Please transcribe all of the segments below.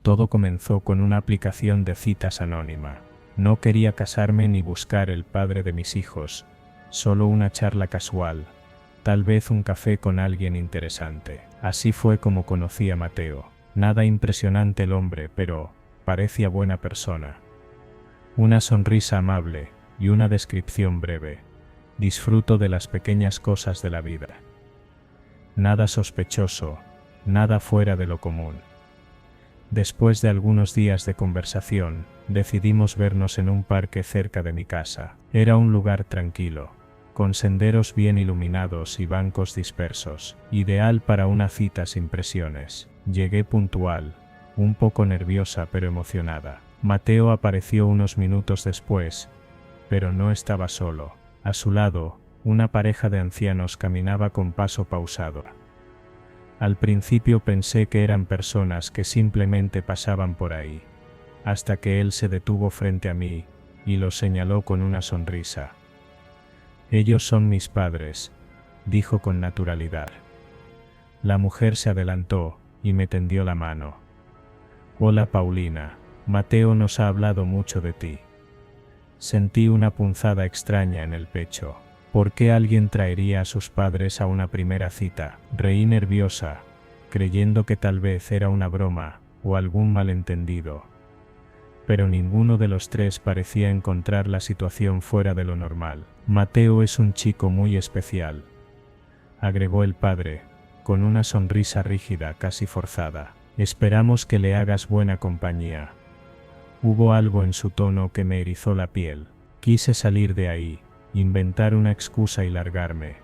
Todo comenzó con una aplicación de citas anónima. No quería casarme ni buscar el padre de mis hijos, solo una charla casual, tal vez un café con alguien interesante. Así fue como conocí a Mateo. Nada impresionante el hombre, pero parecía buena persona. Una sonrisa amable y una descripción breve. Disfruto de las pequeñas cosas de la vida. Nada sospechoso, nada fuera de lo común. Después de algunos días de conversación, decidimos vernos en un parque cerca de mi casa. Era un lugar tranquilo, con senderos bien iluminados y bancos dispersos, ideal para una cita sin presiones. Llegué puntual, un poco nerviosa pero emocionada. Mateo apareció unos minutos después, pero no estaba solo. A su lado, una pareja de ancianos caminaba con paso pausado. Al principio pensé que eran personas que simplemente pasaban por ahí, hasta que él se detuvo frente a mí y los señaló con una sonrisa. «Ellos son mis padres», dijo con naturalidad. La mujer se adelantó y me tendió la mano. «Hola Paulina, Mateo nos ha hablado mucho de ti». Sentí una punzada extraña en el pecho. ¿Por qué alguien traería a sus padres a una primera cita? Reí nerviosa, creyendo que tal vez era una broma o algún malentendido. Pero ninguno de los tres parecía encontrar la situación fuera de lo normal. «Mateo es un chico muy especial», agregó el padre, con una sonrisa rígida, casi forzada. «Esperamos que le hagas buena compañía». Hubo algo en su tono que me erizó la piel. Quise salir de ahí, inventar una excusa y largarme.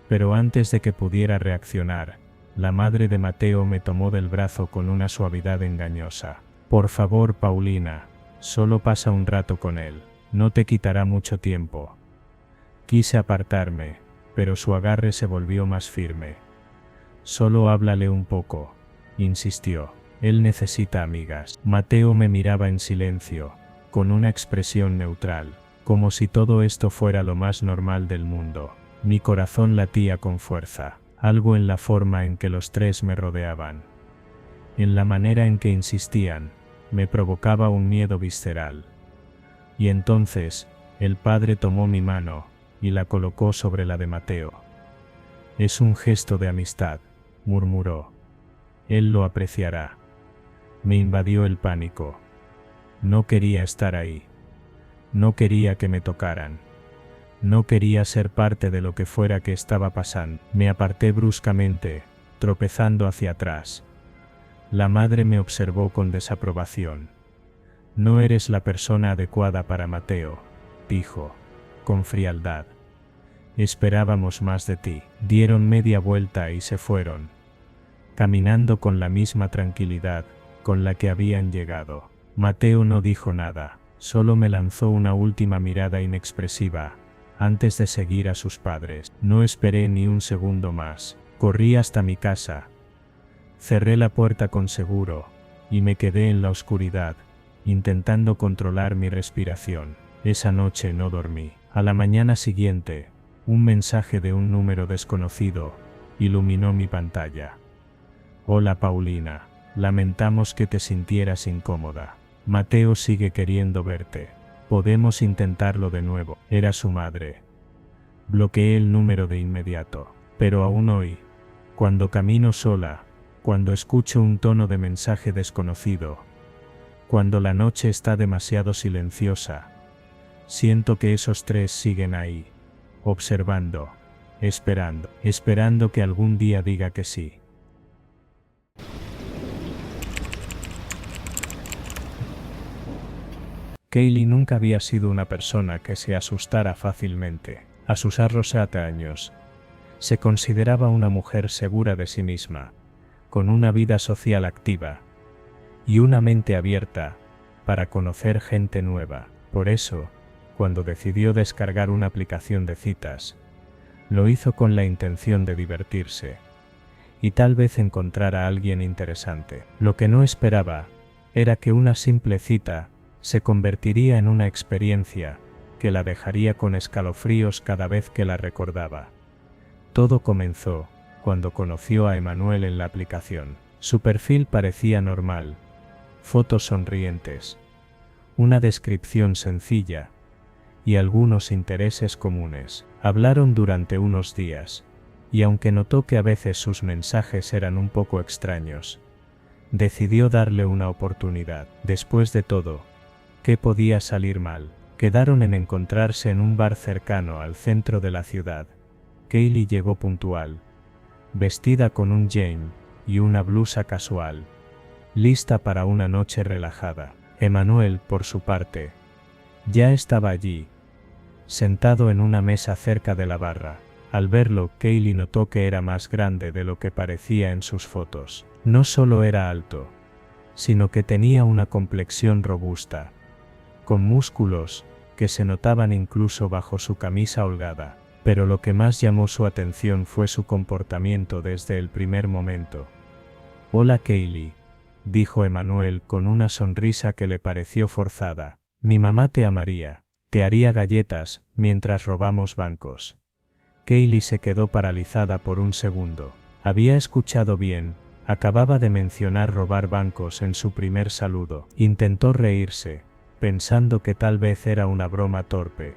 Pero antes de que pudiera reaccionar, la madre de Mateo me tomó del brazo con una suavidad engañosa. «Por favor, Paulina, solo pasa un rato con él, no te quitará mucho tiempo». Quise apartarme, pero su agarre se volvió más firme. «Solo háblale un poco», insistió. «Él necesita amigas». Mateo me miraba en silencio, con una expresión neutral, como si todo esto fuera lo más normal del mundo. Mi corazón latía con fuerza, algo en la forma en que los tres me rodeaban, en la manera en que insistían, me provocaba un miedo visceral. Y entonces, el padre tomó mi mano y la colocó sobre la de Mateo. «Es un gesto de amistad», murmuró. «Él lo apreciará». Me invadió el pánico. No quería estar ahí. No quería que me tocaran. No quería ser parte de lo que fuera que estaba pasando. Me aparté bruscamente, tropezando hacia atrás. La madre me observó con desaprobación. «No eres la persona adecuada para Mateo», dijo, con frialdad. «Esperábamos más de ti». Dieron media vuelta y se fueron, caminando con la misma tranquilidad con la que habían llegado. Mateo no dijo nada, solo me lanzó una última mirada inexpresiva, antes de seguir a sus padres. No esperé ni un segundo más. Corrí hasta mi casa. Cerré la puerta con seguro, y me quedé en la oscuridad, intentando controlar mi respiración. Esa noche no dormí. A la mañana siguiente, un mensaje de un número desconocido iluminó mi pantalla. «Hola Paulina, lamentamos que te sintieras incómoda. Mateo sigue queriendo verte. Podemos intentarlo de nuevo». Era su madre. Bloqueé el número de inmediato. Pero aún hoy, cuando camino sola, cuando escucho un tono de mensaje desconocido, cuando la noche está demasiado silenciosa, siento que esos tres siguen ahí, observando, esperando que algún día diga que sí. Kaylee nunca había sido una persona que se asustara fácilmente. A sus 7 años, se consideraba una mujer segura de sí misma, con una vida social activa y una mente abierta para conocer gente nueva. Por eso, cuando decidió descargar una aplicación de citas, lo hizo con la intención de divertirse y tal vez encontrar a alguien interesante. Lo que no esperaba era que una simple cita se convertiría en una experiencia que la dejaría con escalofríos cada vez que la recordaba. Todo comenzó cuando conoció a Emanuel en la aplicación. Su perfil parecía normal, fotos sonrientes, una descripción sencilla y algunos intereses comunes. Hablaron durante unos días, y aunque notó que a veces sus mensajes eran un poco extraños, decidió darle una oportunidad. Después de todo, ¿qué podía salir mal? Quedaron en encontrarse en un bar cercano al centro de la ciudad. Kaylee llegó puntual, vestida con un jean y una blusa casual, lista para una noche relajada. Emmanuel, por su parte, ya estaba allí, sentado en una mesa cerca de la barra. Al verlo, Kaylee notó que era más grande de lo que parecía en sus fotos. No solo era alto, sino que tenía una complexión robusta, con músculos que se notaban incluso bajo su camisa holgada. Pero lo que más llamó su atención fue su comportamiento desde el primer momento. «Hola Kaylee», dijo Emmanuel con una sonrisa que le pareció forzada. «Mi mamá te amaría. Te haría galletas mientras robamos bancos». Kaylee se quedó paralizada por un segundo. Había escuchado bien, acababa de mencionar robar bancos en su primer saludo. Intentó reírse, pensando que tal vez era una broma torpe.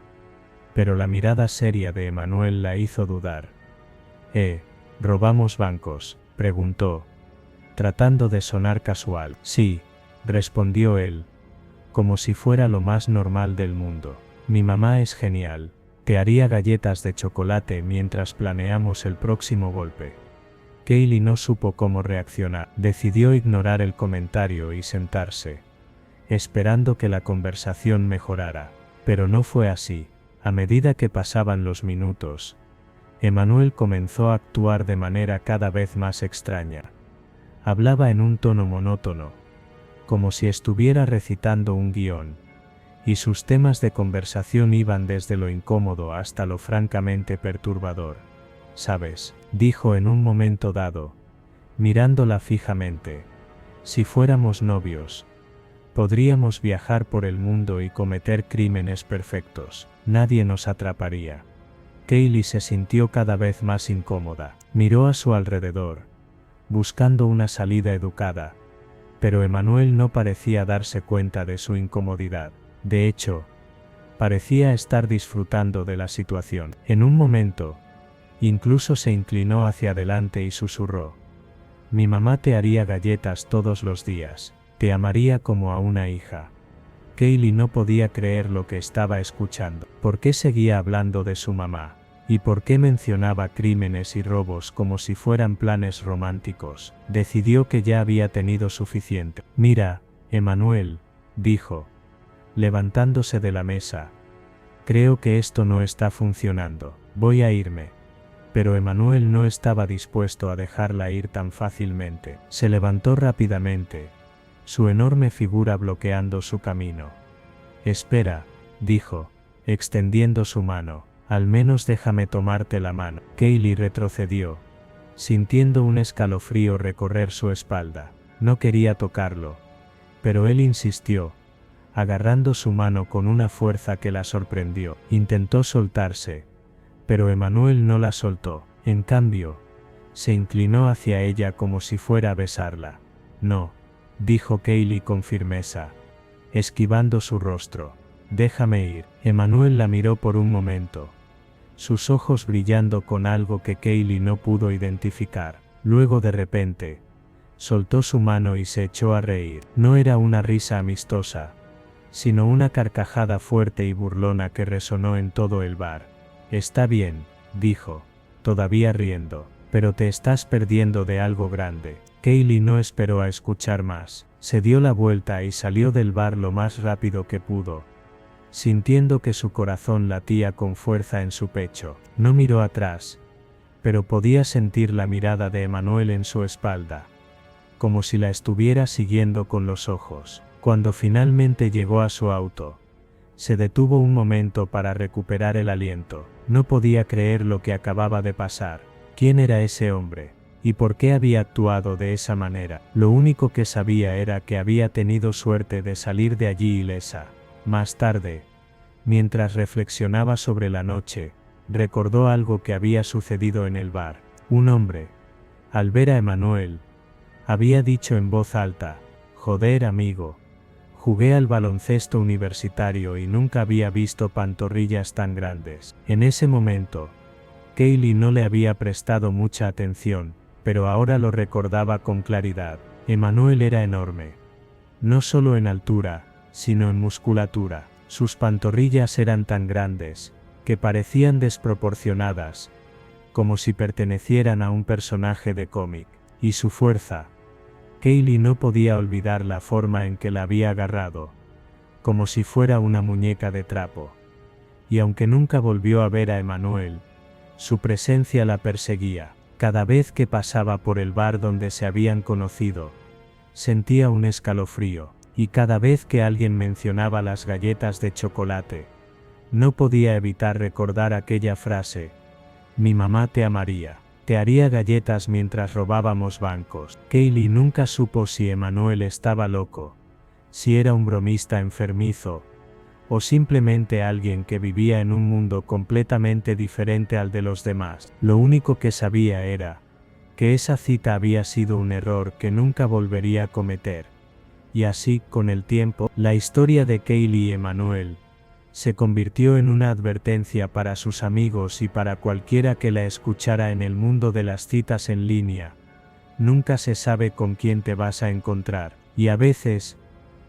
Pero la mirada seria de Emmanuel la hizo dudar. ¿Robamos bancos?, preguntó, tratando de sonar casual. «Sí», respondió él, como si fuera lo más normal del mundo. «Mi mamá es genial. Te haría galletas de chocolate mientras planeamos el próximo golpe». Kaylee no supo cómo reaccionar. Decidió ignorar el comentario y sentarse, esperando que la conversación mejorara. Pero no fue así. A medida que pasaban los minutos, Emmanuel comenzó a actuar de manera cada vez más extraña. Hablaba en un tono monótono, como si estuviera recitando un guión, y sus temas de conversación iban desde lo incómodo hasta lo francamente perturbador. «¿Sabes?», dijo en un momento dado, mirándola fijamente, «si fuéramos novios, podríamos viajar por el mundo y cometer crímenes perfectos. Nadie nos atraparía». Kaylee se sintió cada vez más incómoda. Miró a su alrededor, buscando una salida educada, pero Emmanuel no parecía darse cuenta de su incomodidad. De hecho, parecía estar disfrutando de la situación. En un momento, incluso se inclinó hacia adelante y susurró: «Mi mamá te haría galletas todos los días. Te amaría como a una hija». Kaylee no podía creer lo que estaba escuchando. ¿Por qué seguía hablando de su mamá? ¿Y por qué mencionaba crímenes y robos como si fueran planes románticos? Decidió que ya había tenido suficiente. «Mira, Emmanuel», dijo, levantándose de la mesa, «creo que esto no está funcionando. Voy a irme». Pero Emmanuel no estaba dispuesto a dejarla ir tan fácilmente. Se levantó rápidamente, su enorme figura bloqueando su camino. «Espera», dijo, extendiendo su mano, «al menos déjame tomarte la mano». Kaylee retrocedió, sintiendo un escalofrío recorrer su espalda. No quería tocarlo, pero él insistió, agarrando su mano con una fuerza que la sorprendió. Intentó soltarse, pero Emmanuel no la soltó. En cambio, se inclinó hacia ella como si fuera a besarla. «No», dijo Kaylee con firmeza, esquivando su rostro. «Déjame ir». Emmanuel la miró por un momento, sus ojos brillando con algo que Kaylee no pudo identificar. Luego de repente, soltó su mano y se echó a reír. No era una risa amistosa, sino una carcajada fuerte y burlona que resonó en todo el bar. «Está bien», dijo, todavía riendo, «pero te estás perdiendo de algo grande». Kaylee no esperó a escuchar más. Se dio la vuelta y salió del bar lo más rápido que pudo, sintiendo que su corazón latía con fuerza en su pecho. No miró atrás, pero podía sentir la mirada de Emmanuel en su espalda, como si la estuviera siguiendo con los ojos. Cuando finalmente llegó a su auto, se detuvo un momento para recuperar el aliento. No podía creer lo que acababa de pasar. ¿Quién era ese hombre? ¿Y por qué había actuado de esa manera? Lo único que sabía era que había tenido suerte de salir de allí ilesa. Más tarde, mientras reflexionaba sobre la noche, recordó algo que había sucedido en el bar. Un hombre, al ver a Emmanuel, había dicho en voz alta: Joder, amigo. Jugué al baloncesto universitario y nunca había visto pantorrillas tan grandes. En ese momento, Kaylee no le había prestado mucha atención, pero ahora lo recordaba con claridad. Emmanuel era enorme. No solo en altura, sino en musculatura. Sus pantorrillas eran tan grandes, que parecían desproporcionadas, como si pertenecieran a un personaje de cómic. Y su fuerza. Kaylee no podía olvidar la forma en que la había agarrado, como si fuera una muñeca de trapo. Y aunque nunca volvió a ver a Emmanuel, su presencia la perseguía. Cada vez que pasaba por el bar donde se habían conocido, sentía un escalofrío, y cada vez que alguien mencionaba las galletas de chocolate, no podía evitar recordar aquella frase: mi mamá te amaría. Te haría galletas mientras robábamos bancos. Kaylee nunca supo si Emmanuel estaba loco, si era un bromista enfermizo, o simplemente alguien que vivía en un mundo completamente diferente al de los demás. Lo único que sabía era que esa cita había sido un error que nunca volvería a cometer. Y así, con el tiempo, la historia de Kaylee y Emmanuel se convirtió en una advertencia para sus amigos y para cualquiera que la escuchara en el mundo de las citas en línea. Nunca se sabe con quién te vas a encontrar, y a veces,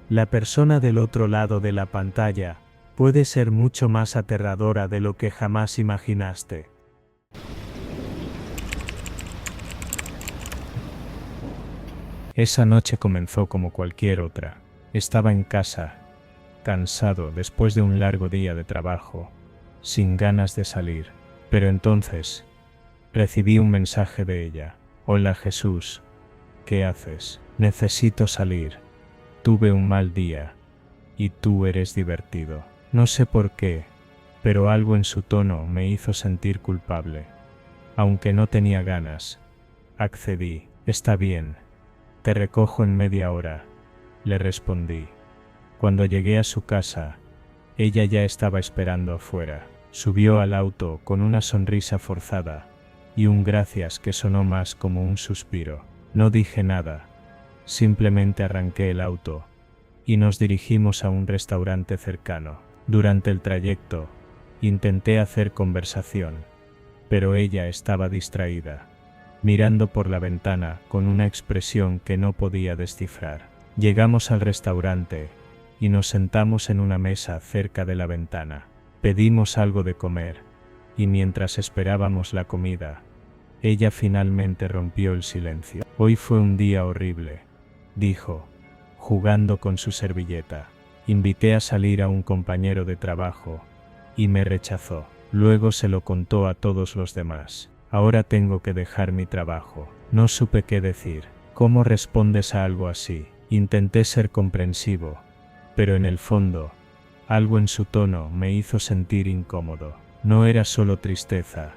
la persona del otro lado de la pantalla puede ser mucho más aterradora de lo que jamás imaginaste. Esa noche comenzó como cualquier otra. Estaba en casa, cansado después de un largo día de trabajo, sin ganas de salir. Pero entonces, recibí un mensaje de ella. Hola Jesús, ¿qué haces? Necesito salir. Tuve un mal día, y tú eres divertido. No sé por qué, pero algo en su tono me hizo sentir culpable. Aunque no tenía ganas, accedí. Está bien, te recojo en media hora, le respondí. Cuando llegué a su casa, ella ya estaba esperando afuera. Subió al auto con una sonrisa forzada, y un gracias que sonó más como un suspiro. No dije nada. Simplemente arranqué el auto, y nos dirigimos a un restaurante cercano. Durante el trayecto, intenté hacer conversación, pero ella estaba distraída, mirando por la ventana con una expresión que no podía descifrar. Llegamos al restaurante, y nos sentamos en una mesa cerca de la ventana. Pedimos algo de comer, y mientras esperábamos la comida, ella finalmente rompió el silencio. Hoy fue un día horrible, dijo, jugando con su servilleta. Invité a salir a un compañero de trabajo, y me rechazó. Luego se lo contó a todos los demás. Ahora tengo que dejar mi trabajo. No supe qué decir. ¿Cómo respondes a algo así? Intenté ser comprensivo, pero en el fondo, algo en su tono me hizo sentir incómodo. No era solo tristeza.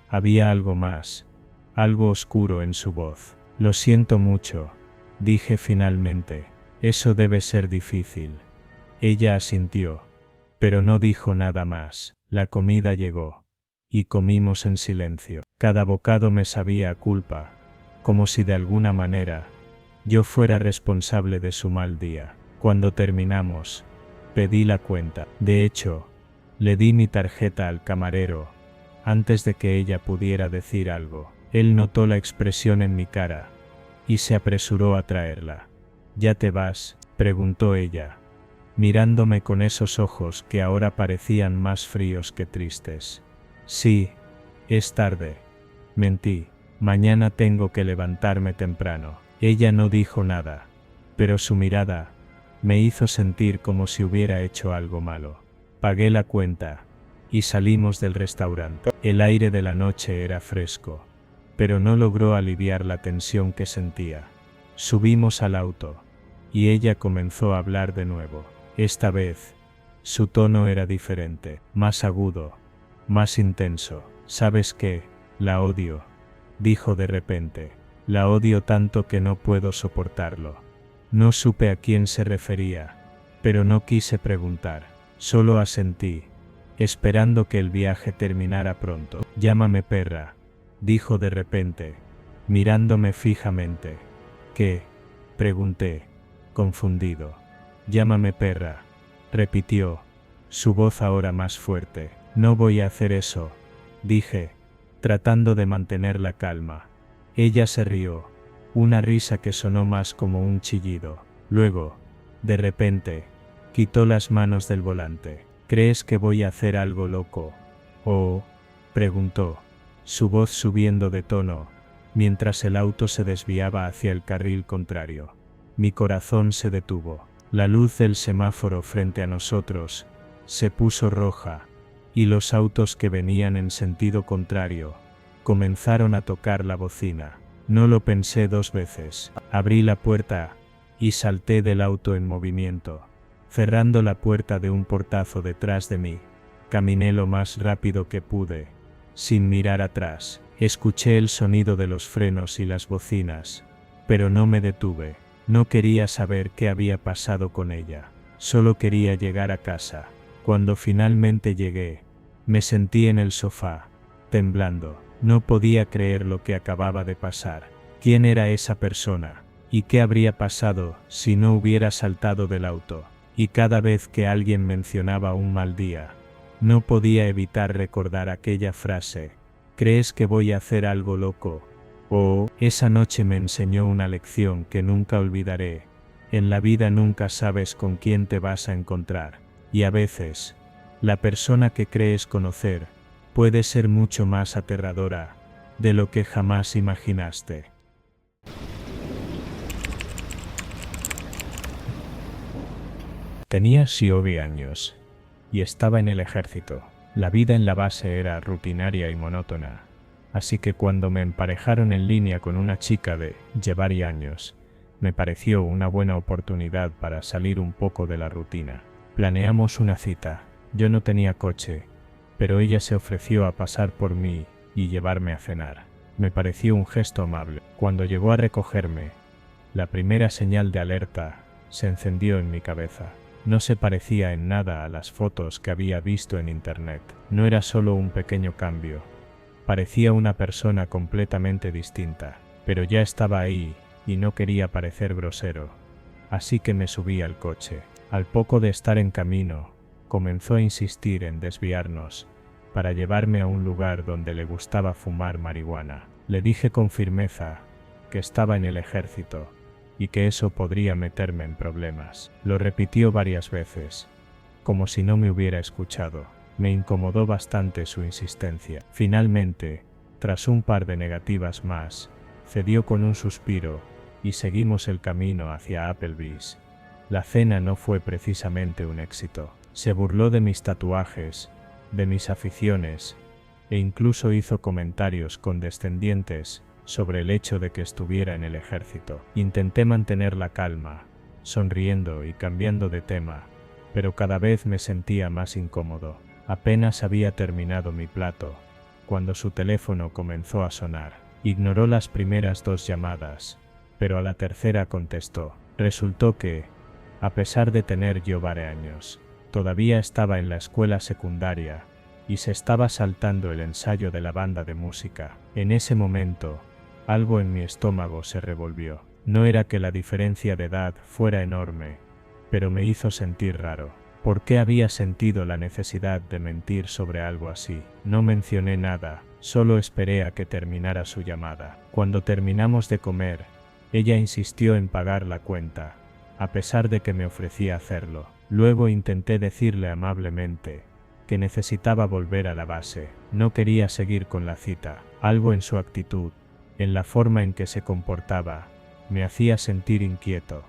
Había algo más, algo oscuro en su voz. Lo siento mucho, dije finalmente. Eso debe ser difícil. Ella asintió, pero no dijo nada más. La comida llegó, y comimos en silencio. Cada bocado me sabía a culpa, como si de alguna manera yo fuera responsable de su mal día. Cuando terminamos, pedí la cuenta. De hecho, le di mi tarjeta al camarero, antes de que ella pudiera decir algo. Él notó la expresión en mi cara, y se apresuró a traerla. ¿Ya te vas?, preguntó ella, mirándome con esos ojos que ahora parecían más fríos que tristes. Sí, es tarde, mentí. Mañana tengo que levantarme temprano. Ella no dijo nada, pero su mirada me hizo sentir como si hubiera hecho algo malo. Pagué la cuenta, y salimos del restaurante. El aire de la noche era fresco, pero no logró aliviar la tensión que sentía. Subimos al auto, y ella comenzó a hablar de nuevo. Esta vez, su tono era diferente, más agudo, más intenso. ¿Sabes qué? La odio, dijo de repente. La odio tanto que no puedo soportarlo. No supe a quién se refería, pero no quise preguntar. Solo asentí, esperando que el viaje terminara pronto. Llámame perra, dijo de repente, mirándome fijamente. ¿Qué?, pregunté. confundido. Llámame perra, repitió, su voz ahora más fuerte. No voy a hacer eso, dije, tratando de mantener la calma. Ella se rió, una risa que sonó más como un chillido. Luego, de repente, quitó las manos del volante. ¿Crees que voy a hacer algo loco? ¿O? Preguntó, su voz subiendo de tono, mientras el auto se desviaba hacia el carril contrario. Mi corazón se detuvo. La luz del semáforo frente a nosotros se puso roja, y los autos que venían en sentido contrario comenzaron a tocar la bocina. No lo pensé dos veces. Abrí la puerta y salté del auto en movimiento, cerrando la puerta de un portazo detrás de mí. Caminé lo más rápido que pude, sin mirar atrás. Escuché el sonido de los frenos y las bocinas, pero no me detuve. No quería saber qué había pasado con ella. Solo quería llegar a casa. Cuando finalmente llegué, me sentí en el sofá, temblando. No podía creer lo que acababa de pasar. ¿Quién era esa persona? ¿Y qué habría pasado si no hubiera saltado del auto? Y cada vez que alguien mencionaba un mal día, no podía evitar recordar aquella frase: ¿crees que voy a hacer algo loco? Esa noche me enseñó una lección que nunca olvidaré. En la vida nunca sabes con quién te vas a encontrar, y a veces, la persona que crees conocer puede ser mucho más aterradora de lo que jamás imaginaste. Tenía 7 años y estaba en el ejército. La vida en la base era rutinaria y monótona, así que cuando me emparejaron en línea con una chica de llevar años, me pareció una buena oportunidad para salir un poco de la rutina. Planeamos una cita. Yo no tenía coche, pero ella se ofreció a pasar por mí y llevarme a cenar. Me pareció un gesto amable. Cuando llegó a recogerme, la primera señal de alerta se encendió en mi cabeza. No se parecía en nada a las fotos que había visto en internet. No era solo un pequeño cambio. Parecía una persona completamente distinta, pero ya estaba ahí y no quería parecer grosero. Así que me subí al coche. Al poco de estar en camino, comenzó a insistir en desviarnos para llevarme a un lugar donde le gustaba fumar marihuana. Le dije con firmeza que estaba en el ejército y que eso podría meterme en problemas. Lo repitió varias veces, como si no me hubiera escuchado. Me incomodó bastante su insistencia. Finalmente, tras un par de negativas más, cedió con un suspiro y seguimos el camino hacia Applebee's. La cena no fue precisamente un éxito. Se burló de mis tatuajes, de mis aficiones, e incluso hizo comentarios condescendientes sobre el hecho de que estuviera en el ejército. Intenté mantener la calma, sonriendo y cambiando de tema, pero cada vez me sentía más incómodo. Apenas había terminado mi plato, cuando su teléfono comenzó a sonar. Ignoró las primeras 2 llamadas, pero a la tercera contestó. Resultó que, a pesar de tener yo 20 años, todavía estaba en la escuela secundaria y se estaba saltando el ensayo de la banda de música. En ese momento, algo en mi estómago se revolvió. No era que la diferencia de edad fuera enorme, pero me hizo sentir raro. ¿Por qué había sentido la necesidad de mentir sobre algo así? No mencioné nada, solo esperé a que terminara su llamada. Cuando terminamos de comer, ella insistió en pagar la cuenta, a pesar de que me ofrecía hacerlo. Luego intenté decirle amablemente que necesitaba volver a la base. No quería seguir con la cita. Algo en su actitud, en la forma en que se comportaba, me hacía sentir inquieto.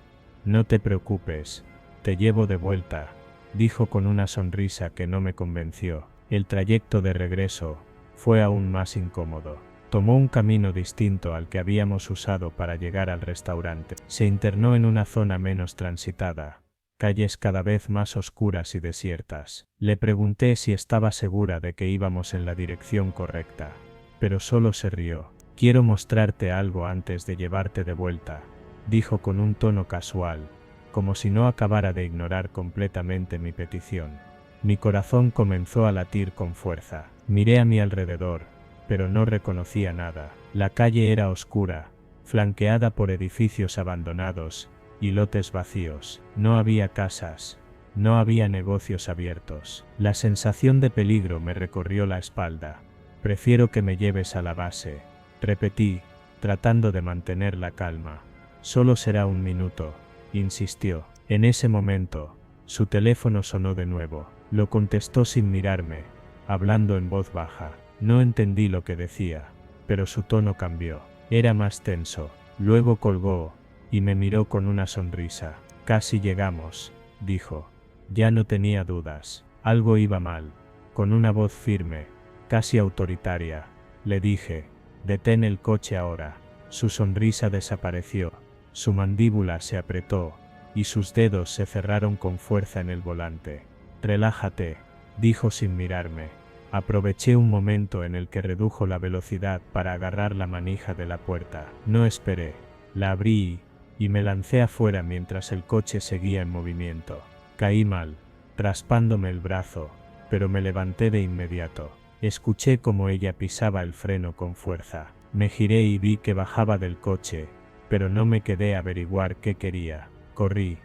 No te preocupes, te llevo de vuelta, dijo con una sonrisa que no me convenció. El trayecto de regreso fue aún más incómodo. Tomó un camino distinto al que habíamos usado para llegar al restaurante. Se internó en una zona menos transitada, calles cada vez más oscuras y desiertas. Le pregunté si estaba segura de que íbamos en la dirección correcta, pero solo se rió. Quiero mostrarte algo antes de llevarte de vuelta, dijo con un tono casual, como si no acabara de ignorar completamente mi petición. Mi corazón comenzó a latir con fuerza. Miré a mi alrededor, pero no reconocía nada. La calle era oscura, flanqueada por edificios abandonados y lotes vacíos. No había casas. No había negocios abiertos. La sensación de peligro me recorrió la espalda. Prefiero que me lleves a la base, repetí, tratando de mantener la calma. Solo será un minuto, insistió. En ese momento, su teléfono sonó de nuevo. Lo contestó sin mirarme, hablando en voz baja. No entendí lo que decía, pero su tono cambió. Era más tenso. Luego colgó, y me miró con una sonrisa. Casi llegamos, dijo. Ya no tenía dudas. Algo iba mal. Con una voz firme, casi autoritaria, le dije, detén el coche ahora. Su sonrisa desapareció, su mandíbula se apretó, y sus dedos se cerraron con fuerza en el volante. Relájate, dijo sin mirarme. Aproveché un momento en el que redujo la velocidad para agarrar la manija de la puerta. No esperé. La abrí y me lancé afuera mientras el coche seguía en movimiento. Caí mal, raspándome el brazo, pero me levanté de inmediato. Escuché cómo ella pisaba el freno con fuerza. Me giré y vi que bajaba del coche, pero no me quedé a averiguar qué quería. Corrí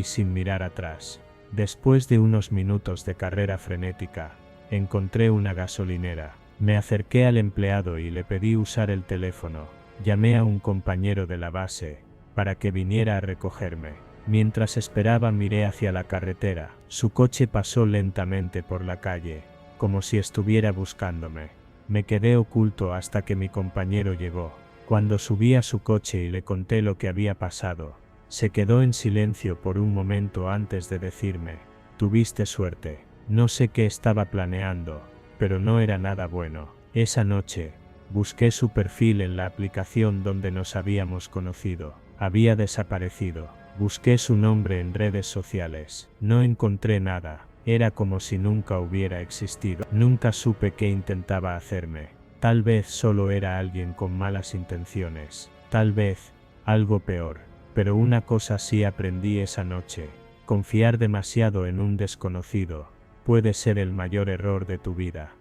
sin mirar atrás. Después de unos minutos de carrera frenética, encontré una gasolinera. Me acerqué al empleado y le pedí usar el teléfono. Llamé a un compañero de la base para que viniera a recogerme. Mientras esperaba miré hacia la carretera. Su coche pasó lentamente por la calle, como si estuviera buscándome. Me quedé oculto hasta que mi compañero llegó. Cuando subí a su coche y le conté lo que había pasado, se quedó en silencio por un momento antes de decirme, tuviste suerte. No sé qué estaba planeando, pero no era nada bueno. Esa noche, busqué su perfil en la aplicación donde nos habíamos conocido. Había desaparecido. Busqué su nombre en redes sociales. No encontré nada. Era como si nunca hubiera existido. Nunca supe qué intentaba hacerme. Tal vez solo era alguien con malas intenciones. Tal vez algo peor. Pero una cosa sí aprendí esa noche. Confiar demasiado en un desconocido puede ser el mayor error de tu vida.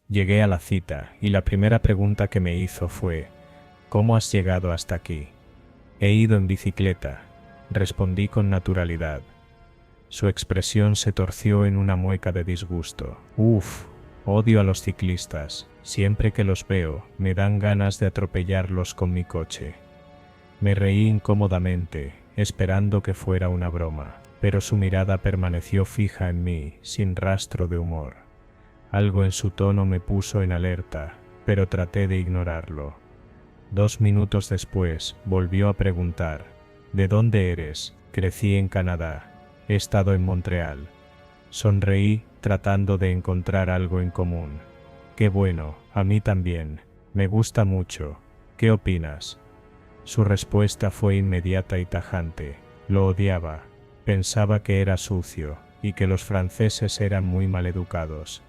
Llegué a la cita, y la primera pregunta que me hizo fue, ¿cómo has llegado hasta aquí? He ido en bicicleta, respondí con naturalidad. Su expresión se torció en una mueca de disgusto. Odio a los ciclistas. Siempre que los veo, me dan ganas de atropellarlos con mi coche. Me reí incómodamente, esperando que fuera una broma, pero su mirada permaneció fija en mí, sin rastro de humor. Algo en su tono me puso en alerta, pero traté de ignorarlo. 2 minutos después, volvió a preguntar, ¿de dónde eres? Crecí en Canadá. He estado en Montreal. Sonreí, tratando de encontrar algo en común. Qué bueno, a mí también. Me gusta mucho. ¿Qué opinas? Su respuesta fue inmediata y tajante. Lo odiaba. Pensaba que era sucio, y que los franceses eran muy maleducados.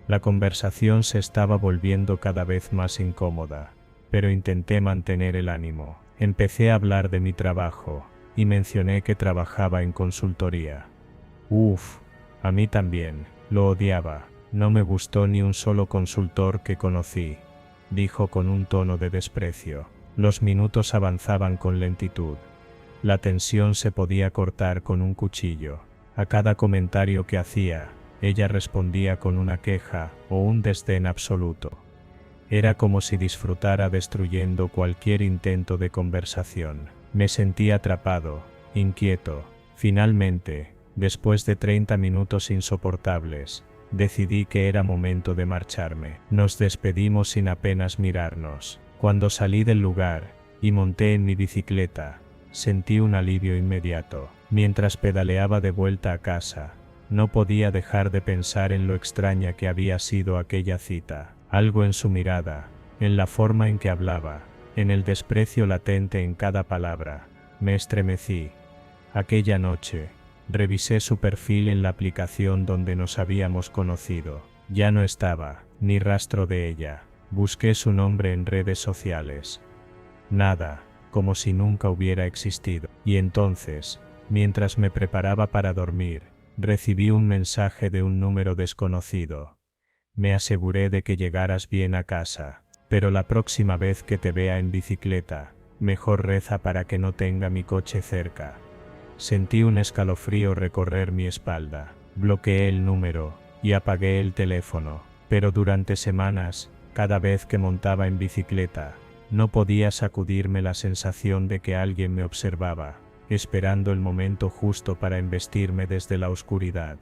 La conversación se estaba volviendo cada vez más incómoda, pero intenté mantener el ánimo. Empecé a hablar de mi trabajo, y mencioné que trabajaba en consultoría. A mí también. Lo odiaba. No me gustó ni un solo consultor que conocí, dijo con un tono de desprecio. Los minutos avanzaban con lentitud. La tensión se podía cortar con un cuchillo. A cada comentario que hacía, ella respondía con una queja o un desdén absoluto. Era como si disfrutara destruyendo cualquier intento de conversación. Me sentí atrapado, inquieto. Finalmente, después de 30 minutos insoportables, decidí que era momento de marcharme. Nos despedimos sin apenas mirarnos. Cuando salí del lugar y monté en mi bicicleta, sentí un alivio inmediato. Mientras pedaleaba de vuelta a casa, no podía dejar de pensar en lo extraña que había sido aquella cita. Algo en su mirada, en la forma en que hablaba, en el desprecio latente en cada palabra. Me estremecí. Aquella noche, revisé su perfil en la aplicación donde nos habíamos conocido. Ya no estaba, ni rastro de ella. Busqué su nombre en redes sociales. Nada, como si nunca hubiera existido. Y entonces, mientras me preparaba para dormir, recibí un mensaje de un número desconocido. Me aseguré de que llegaras bien a casa. pero la próxima vez que te vea en bicicleta, mejor reza para que no tenga mi coche cerca. Sentí un escalofrío recorrer mi espalda. Bloqueé el número y apagué el teléfono, pero durante semanas, cada vez que montaba en bicicleta, no podía sacudirme la sensación de que alguien me observaba, esperando el momento justo para embestirme desde la oscuridad.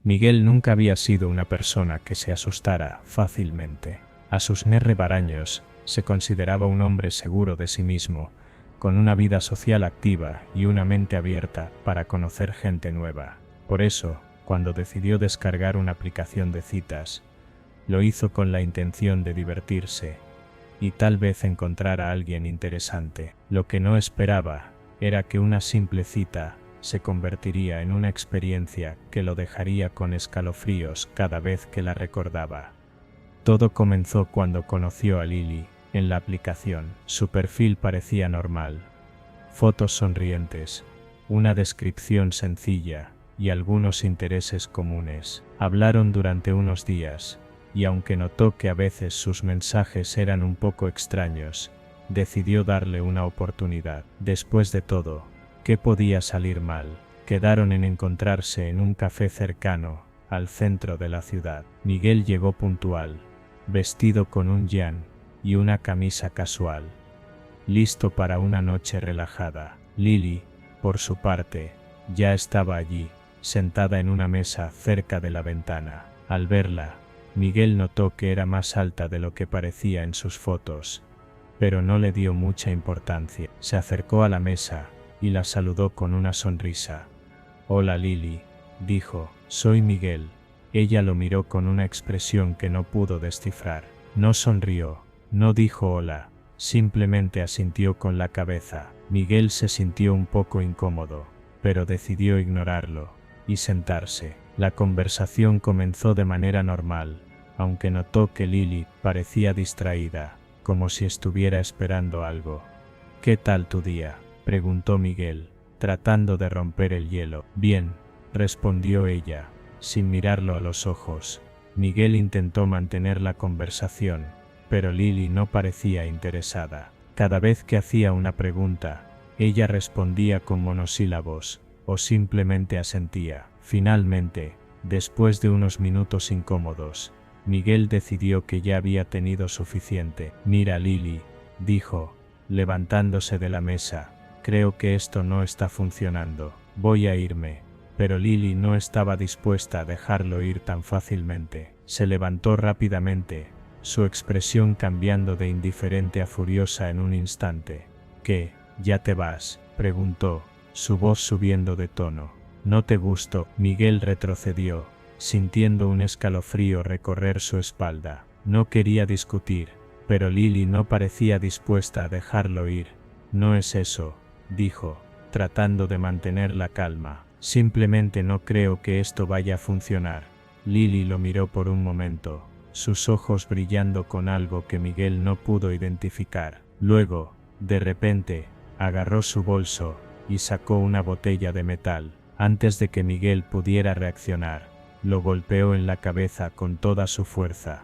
Miguel nunca había sido una persona que se asustara fácilmente. A sus 9 años, se consideraba un hombre seguro de sí mismo, con una vida social activa y una mente abierta para conocer gente nueva. Por eso, cuando decidió descargar una aplicación de citas, lo hizo con la intención de divertirse y tal vez encontrar a alguien interesante. Lo que no esperaba era que una simple cita se convertiría en una experiencia que lo dejaría con escalofríos cada vez que la recordaba. Todo comenzó cuando conoció a Lily en la aplicación. Su perfil parecía normal. Fotos sonrientes, una descripción sencilla y algunos intereses comunes. Hablaron durante unos días, y aunque notó que a veces sus mensajes eran un poco extraños, decidió darle una oportunidad. Después de todo, ¿qué podía salir mal? Quedaron en encontrarse en un café cercano al centro de la ciudad. Miguel llegó puntual, vestido con un jean y una camisa casual, listo para una noche relajada. Lily, por su parte, ya estaba allí, sentada en una mesa cerca de la ventana. Al verla, Miguel notó que era más alta de lo que parecía en sus fotos, pero no le dio mucha importancia. Se acercó a la mesa y la saludó con una sonrisa. «Hola Lily», dijo, «soy Miguel». Ella lo miró con una expresión que no pudo descifrar. No sonrió, no dijo hola, simplemente asintió con la cabeza. Miguel se sintió un poco incómodo, pero decidió ignorarlo y sentarse. La conversación comenzó de manera normal, aunque notó que Lily parecía distraída, como si estuviera esperando algo. «¿Qué tal tu día?», preguntó Miguel, tratando de romper el hielo. «Bien», respondió ella, sin mirarlo a los ojos. Miguel intentó mantener la conversación, pero Lily no parecía interesada. Cada vez que hacía una pregunta, ella respondía con monosílabos, o simplemente asentía. Finalmente, después de unos minutos incómodos, Miguel decidió que ya había tenido suficiente. «Mira Lily», dijo, levantándose de la mesa, «creo que esto no está funcionando. Voy a irme». Pero Lily no estaba dispuesta a dejarlo ir tan fácilmente. Se levantó rápidamente, su expresión cambiando de indiferente a furiosa en un instante. «¿Qué? ¿Ya te vas?», preguntó, su voz subiendo de tono. «¿No te gustó?». Miguel retrocedió, sintiendo un escalofrío recorrer su espalda. No quería discutir, pero Lily no parecía dispuesta a dejarlo ir. «No es eso», dijo, tratando de mantener la calma. «Simplemente no creo que esto vaya a funcionar». Lily lo miró por un momento, sus ojos brillando con algo que Miguel no pudo identificar. Luego, de repente, agarró su bolso y sacó una botella de metal. Antes de que Miguel pudiera reaccionar, lo golpeó en la cabeza con toda su fuerza.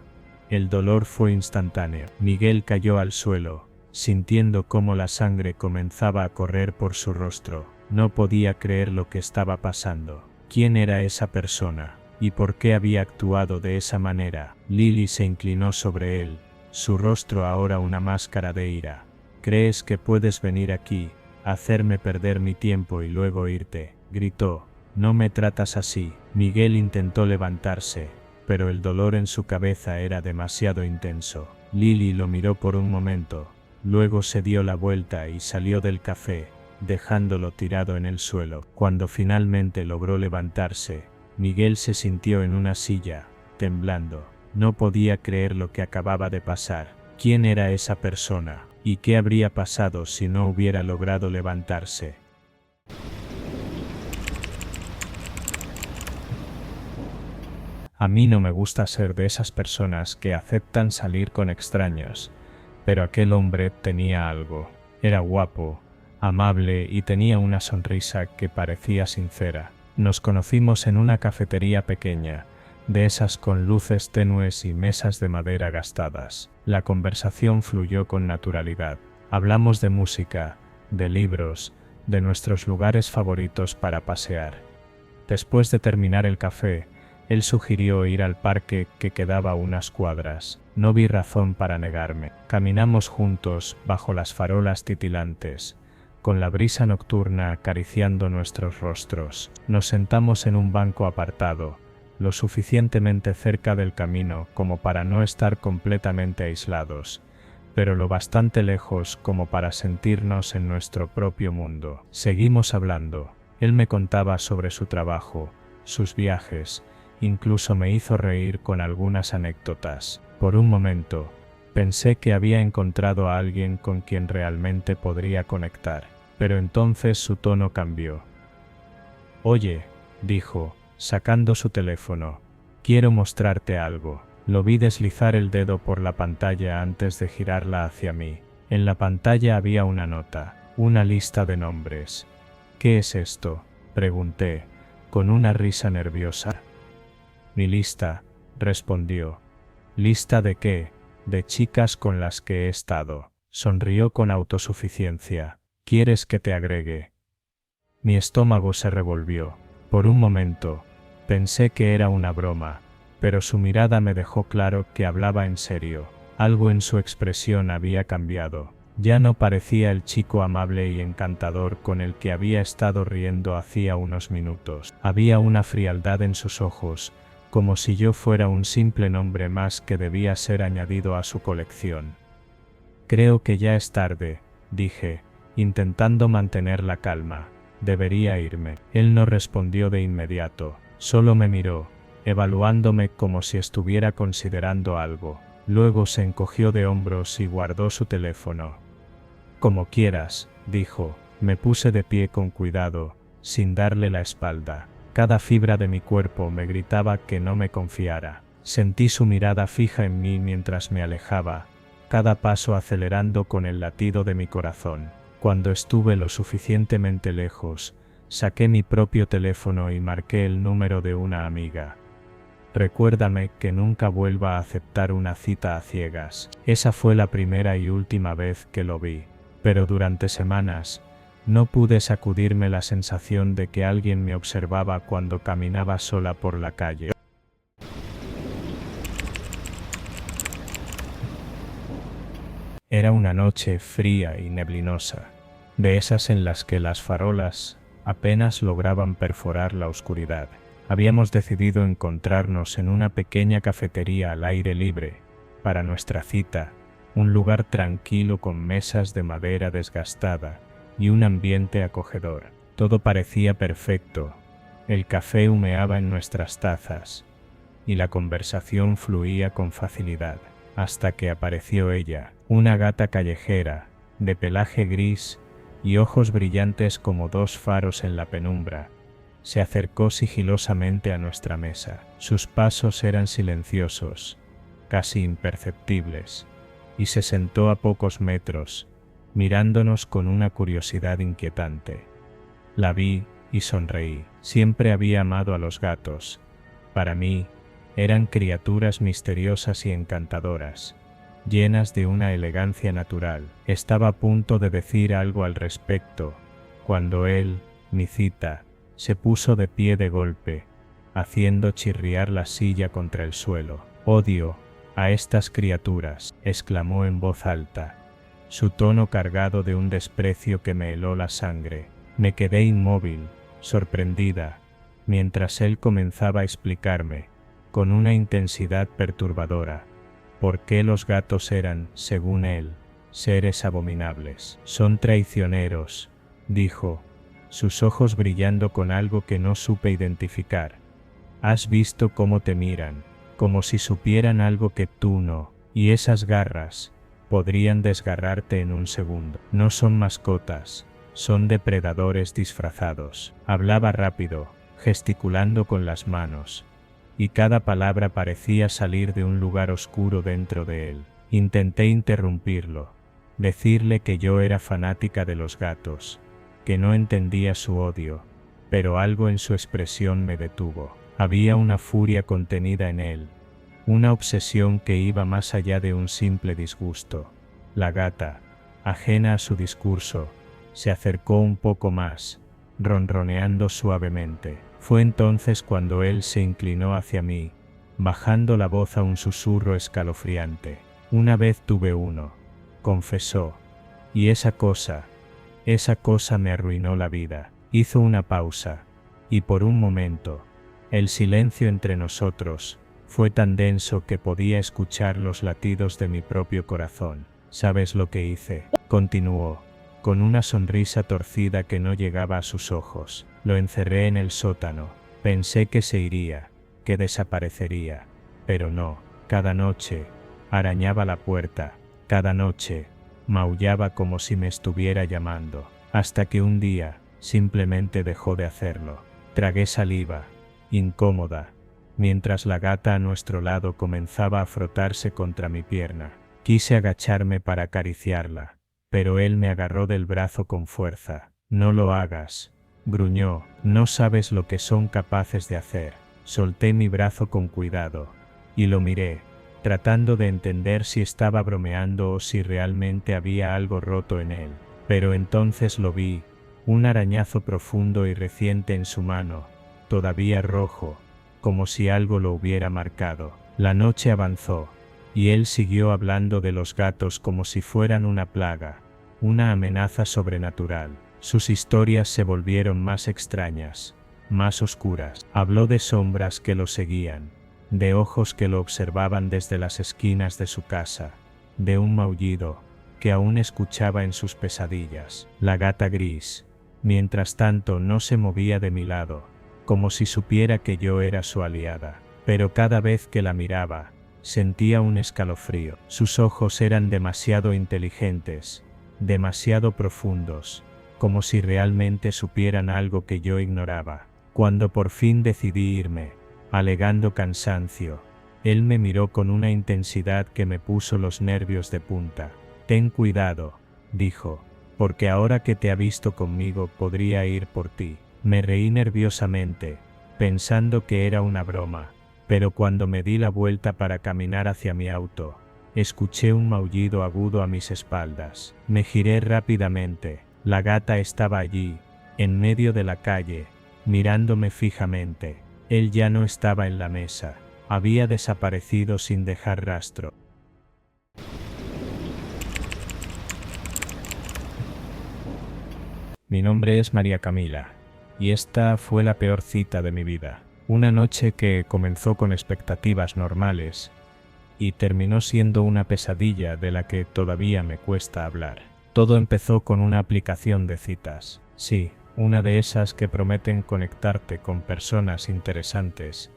El dolor fue instantáneo. Miguel cayó al suelo, sintiendo cómo la sangre comenzaba a correr por su rostro. No podía creer lo que estaba pasando. ¿Quién era esa persona? ¿Y por qué había actuado de esa manera? Lily se inclinó sobre él, su rostro ahora una máscara de ira. «¿Crees que puedes venir aquí, hacerme perder mi tiempo y luego irte?», gritó. «No me tratas así». Miguel intentó levantarse, pero el dolor en su cabeza era demasiado intenso. Lily lo miró por un momento, luego se dio la vuelta y salió del café, dejándolo tirado en el suelo. Cuando finalmente logró levantarse, Miguel se sintió en una silla, temblando. No podía creer lo que acababa de pasar. ¿Quién era esa persona? ¿Y qué habría pasado si no hubiera logrado levantarse? A mí no me gusta ser de esas personas que aceptan salir con extraños, pero aquel hombre tenía algo. Era guapo, amable y tenía una sonrisa que parecía sincera. Nos conocimos en una cafetería pequeña, de esas con luces tenues y mesas de madera gastadas. La conversación fluyó con naturalidad. Hablamos de música, de libros, de nuestros lugares favoritos para pasear. Después de terminar el café, él sugirió ir al parque que quedaba a unas cuadras. No vi razón para negarme. Caminamos juntos bajo las farolas titilantes, con la brisa nocturna acariciando nuestros rostros. Nos sentamos en un banco apartado, lo suficientemente cerca del camino como para no estar completamente aislados, pero lo bastante lejos como para sentirnos en nuestro propio mundo. Seguimos hablando. Él me contaba sobre su trabajo, sus viajes, incluso me hizo reír con algunas anécdotas. Por un momento, pensé que había encontrado a alguien con quien realmente podría conectar, pero entonces su tono cambió. «Oye», dijo, sacando su teléfono, «quiero mostrarte algo». Lo vi deslizar el dedo por la pantalla antes de girarla hacia mí. En la pantalla había una nota, una lista de nombres. «¿Qué es esto?», pregunté, con una risa nerviosa. «Mi lista», respondió. «¿Lista de qué?». «De chicas con las que he estado». Sonrió con autosuficiencia. «¿Quieres que te agregue?». Mi estómago se revolvió. Por un momento, pensé que era una broma, pero su mirada me dejó claro que hablaba en serio. Algo en su expresión había cambiado. Ya no parecía el chico amable y encantador con el que había estado riendo hacía unos minutos. Había una frialdad en sus ojos, como si yo fuera un simple nombre más que debía ser añadido a su colección. «Creo que ya es tarde», dije, intentando mantener la calma. «Debería irme». Él no respondió de inmediato, solo me miró, evaluándome como si estuviera considerando algo. Luego se encogió de hombros y guardó su teléfono. «Como quieras», dijo. Me puse de pie con cuidado, sin darle la espalda. Cada fibra de mi cuerpo me gritaba que no me confiara. Sentí su mirada fija en mí mientras me alejaba, cada paso acelerando con el latido de mi corazón. Cuando estuve lo suficientemente lejos, saqué mi propio teléfono y marqué el número de una amiga. «Recuérdame que nunca vuelva a aceptar una cita a ciegas». Esa fue la primera y última vez que lo vi. Pero durante semanas, no pude sacudirme la sensación de que alguien me observaba cuando caminaba sola por la calle. Era una noche fría y neblinosa, de esas en las que las farolas apenas lograban perforar la oscuridad. Habíamos decidido encontrarnos en una pequeña cafetería al aire libre para nuestra cita, un lugar tranquilo con mesas de madera desgastada y un ambiente acogedor. Todo parecía perfecto, el café humeaba en nuestras tazas y la conversación fluía con facilidad, hasta que apareció ella, una gata callejera, de pelaje gris y ojos brillantes como dos faros en la penumbra. Se acercó sigilosamente a nuestra mesa. Sus pasos eran silenciosos, casi imperceptibles, y se sentó a pocos metros, mirándonos con una curiosidad inquietante. La vi y sonreí. Siempre había amado a los gatos. Para mí, eran criaturas misteriosas y encantadoras, llenas de una elegancia natural. Estaba a punto de decir algo al respecto, cuando él, mi cita, se puso de pie de golpe, haciendo chirriar la silla contra el suelo. «Odio a estas criaturas», exclamó en voz alta, su tono cargado de un desprecio que me heló la sangre. Me quedé inmóvil, sorprendida, mientras él comenzaba a explicarme, con una intensidad perturbadora, por qué los gatos eran, según él, seres abominables. «Son traicioneros», dijo, sus ojos brillando con algo que no supe identificar. «Has visto cómo te miran, como si supieran algo que tú no, y esas garras podrían desgarrarte en un segundo. No son mascotas, son depredadores disfrazados». Hablaba rápido, gesticulando con las manos, y cada palabra parecía salir de un lugar oscuro dentro de él. Intenté interrumpirlo, decirle que yo era fanática de los gatos, que no entendía su odio, pero algo en su expresión me detuvo. Había una furia contenida en él, una obsesión que iba más allá de un simple disgusto. La gata, ajena a su discurso, se acercó un poco más, ronroneando suavemente. Fue entonces cuando él se inclinó hacia mí, bajando la voz a un susurro escalofriante. Una vez tuve uno, confesó, y esa cosa me arruinó la vida. Hizo una pausa, y por un momento, el silencio entre nosotros fue tan denso que podía escuchar los latidos de mi propio corazón. ¿Sabes lo que hice?, continuó, con una sonrisa torcida que no llegaba a sus ojos. Lo encerré en el sótano. Pensé que se iría, que desaparecería, pero no. Cada noche arañaba la puerta, cada noche maullaba como si me estuviera llamando, hasta que un día simplemente dejó de hacerlo. Tragué saliva, incómoda, mientras la gata a nuestro lado comenzaba a frotarse contra mi pierna. Quise agacharme para acariciarla, pero él me agarró del brazo con fuerza. No lo hagas, gruñó, no sabes lo que son capaces de hacer. Solté mi brazo con cuidado, y lo miré, tratando de entender si estaba bromeando o si realmente había algo roto en él. Pero entonces lo vi, un arañazo profundo y reciente en su mano, todavía rojo, como si algo lo hubiera marcado. La noche avanzó, y él siguió hablando de los gatos como si fueran una plaga, una amenaza sobrenatural. Sus historias se volvieron más extrañas, más oscuras. Habló de sombras que lo seguían, de ojos que lo observaban desde las esquinas de su casa, de un maullido que aún escuchaba en sus pesadillas. La gata gris, mientras tanto, no se movía de mi lado, como si supiera que yo era su aliada, pero cada vez que la miraba, sentía un escalofrío. Sus ojos eran demasiado inteligentes, demasiado profundos, como si realmente supieran algo que yo ignoraba. Cuando por fin decidí irme, alegando cansancio, él me miró con una intensidad que me puso los nervios de punta. Ten cuidado, dijo, porque ahora que te ha visto conmigo podría ir por ti. Me reí nerviosamente, pensando que era una broma, pero cuando me di la vuelta para caminar hacia mi auto, escuché un maullido agudo a mis espaldas. Me giré rápidamente. La gata estaba allí, en medio de la calle, mirándome fijamente. Él ya no estaba en la mesa. Había desaparecido sin dejar rastro. Mi nombre es María Camila, y esta fue la peor cita de mi vida. Una noche que comenzó con expectativas normales y terminó siendo una pesadilla de la que todavía me cuesta hablar. Todo empezó con una aplicación de citas. Sí, una de esas que prometen conectarte con personas interesantes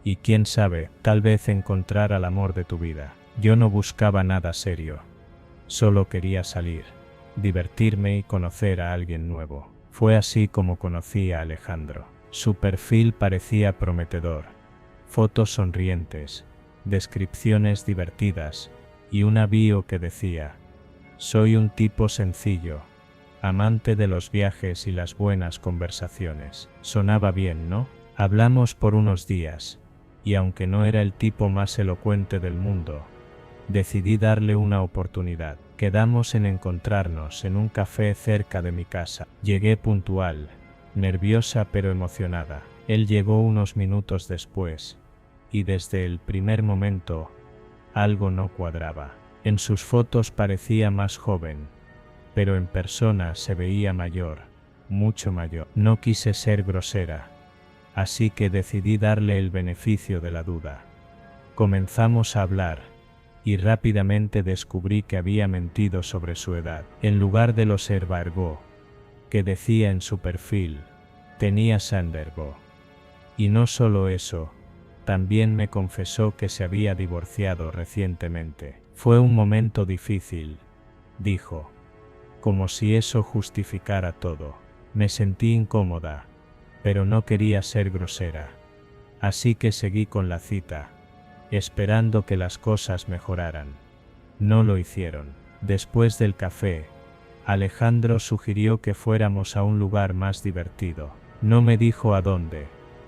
y, quién sabe, tal vez encontrar al amor de tu vida. Yo no buscaba nada serio. Solo quería salir, divertirme y conocer a alguien nuevo. Fue así como conocí a Alejandro. Su perfil parecía prometedor. Fotos sonrientes, descripciones divertidas y una bio que decía: soy un tipo sencillo, amante de los viajes y las buenas conversaciones. Sonaba bien, ¿no? Hablamos por unos días, y aunque no era el tipo más elocuente del mundo, decidí darle una oportunidad. Quedamos en encontrarnos en un café cerca de mi casa. Llegué puntual, nerviosa pero emocionada. Él llegó unos minutos después, y desde el primer momento, algo no cuadraba. En sus fotos parecía más joven, pero en persona se veía mayor, mucho mayor. No quise ser grosera, así que decidí darle el beneficio de la duda. Comenzamos a hablar, y rápidamente descubrí que había mentido sobre su edad. En lugar de los Herbargo, que decía en su perfil, tenía Sandergo. Y no solo eso, también me confesó que se había divorciado recientemente. Fue un momento difícil, dijo, como si eso justificara todo. Me sentí incómoda, pero no quería ser grosera. Así que seguí con la cita, esperando que las cosas mejoraran. No lo hicieron. Después del café, Alejandro sugirió que fuéramos a un lugar más divertido. No me dijo a dónde,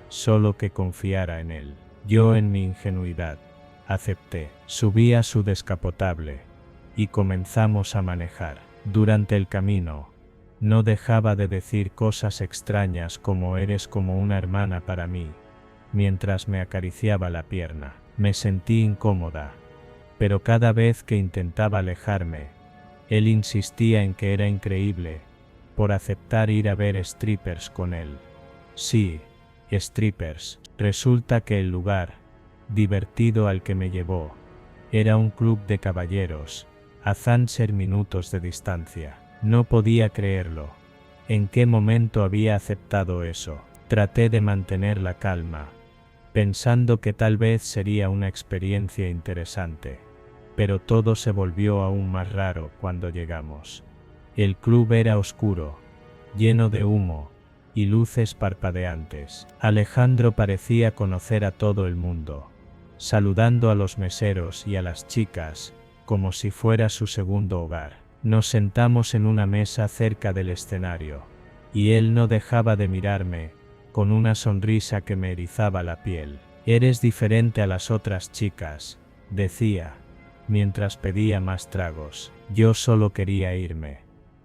solo que confiara en él. Yo, en mi ingenuidad, acepté. Subí a su descapotable y comenzamos a manejar. Durante el camino, no dejaba de decir cosas extrañas como eres como una hermana para mí. Mientras me acariciaba la pierna, me sentí incómoda, pero cada vez que intentaba alejarme, él insistía en que era increíble por aceptar ir a ver strippers con él. Sí, strippers. Resulta que el lugar divertido al que me llevó era un club de caballeros, a 15 minutos de distancia. No podía creerlo. ¿En qué momento había aceptado eso? Traté de mantener la calma, pensando que tal vez sería una experiencia interesante. Pero todo se volvió aún más raro cuando llegamos. El club era oscuro, lleno de humo y luces parpadeantes. Alejandro parecía conocer a todo el mundo, saludando a los meseros y a las chicas, como si fuera su segundo hogar. Nos sentamos en una mesa cerca del escenario, y él no dejaba de mirarme, con una sonrisa que me erizaba la piel. Eres diferente a las otras chicas, decía, mientras pedía más tragos. Yo solo quería irme,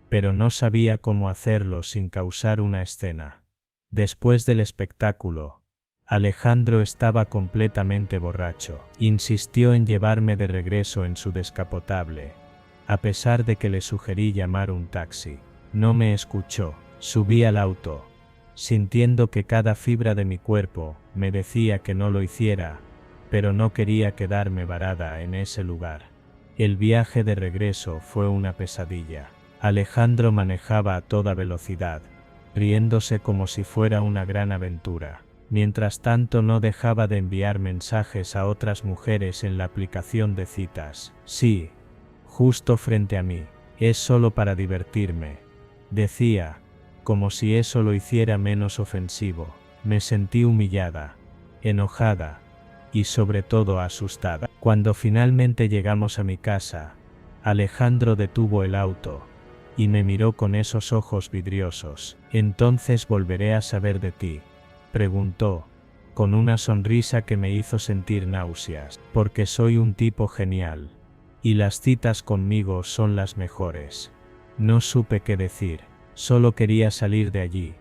pero no sabía cómo hacerlo sin causar una escena. Después del espectáculo, Alejandro estaba completamente borracho. Insistió en llevarme de regreso en su descapotable, a pesar de que le sugerí llamar un taxi. No me escuchó. Subí al auto, sintiendo que cada fibra de mi cuerpo me decía que no lo hiciera, pero no quería quedarme varada en ese lugar. El viaje de regreso fue una pesadilla. Alejandro manejaba a toda velocidad, riéndose como si fuera una gran aventura. Mientras tanto no dejaba de enviar mensajes a otras mujeres en la aplicación de citas. Sí, justo frente a mí. Es solo para divertirme, decía, como si eso lo hiciera menos ofensivo. Me sentí humillada, enojada y sobre todo asustada. Cuando finalmente llegamos a mi casa, Alejandro detuvo el auto y me miró con esos ojos vidriosos. ¿Entonces volveré a saber de ti?, preguntó, con una sonrisa que me hizo sentir náuseas. Porque soy un tipo genial, y las citas conmigo son las mejores. No supe qué decir, solo quería salir de allí,